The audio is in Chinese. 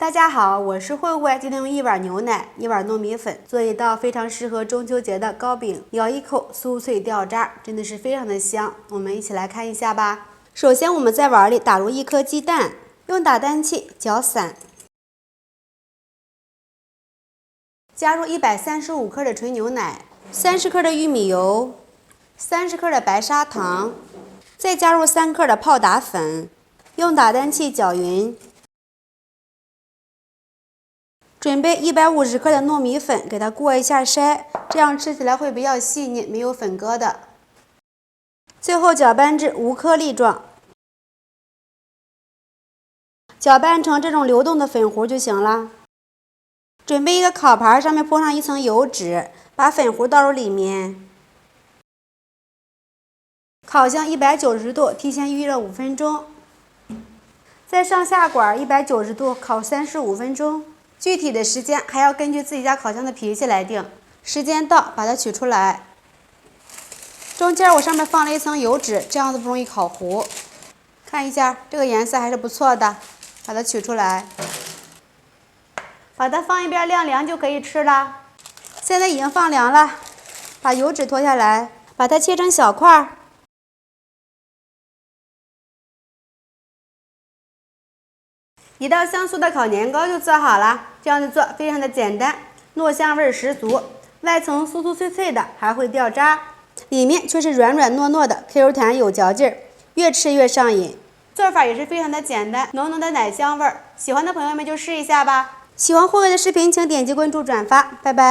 大家好，我是慧慧。今天用1碗牛奶、1碗糯米粉做一道非常适合中秋节的糕饼，咬一口酥脆掉渣，真的是非常的香。我们一起来看一下吧。首先我们在碗里打入1颗鸡蛋，用打蛋器搅散，加入135克的纯牛奶，30克的玉米油，30克的白砂糖，再加入3克的泡打粉，用打蛋器搅匀。准备150克的糯米粉，给它过一下筛，这样吃起来会比较细腻，没有粉疙瘩。最后搅拌至无颗粒状，搅拌成这种流动的粉糊就行了。准备一个烤盘，上面铺上1层油纸，把粉糊倒入里面，烤箱190度，提前预热5分钟。再上下管190度烤35分钟。具体的时间还要根据自己家烤箱的脾气来定。时间到，把它取出来。中间我上面放了1层油纸，这样子不容易烤糊。看一下，这个颜色还是不错的，把它取出来，把它放一边晾凉就可以吃了。现在已经放凉了，把油纸脱下来，把它切成小块。一道香酥的烤年糕就做好了，这样子做非常的简单，糯香味十足，外层酥酥脆脆的，还会掉渣，里面却是软软糯糯的 ，Q 弹有嚼劲儿，越吃越上瘾。做法也是非常的简单，浓浓的奶香味儿，喜欢的朋友们就试一下吧。喜欢慧慧的视频，请点击关注转发，拜拜。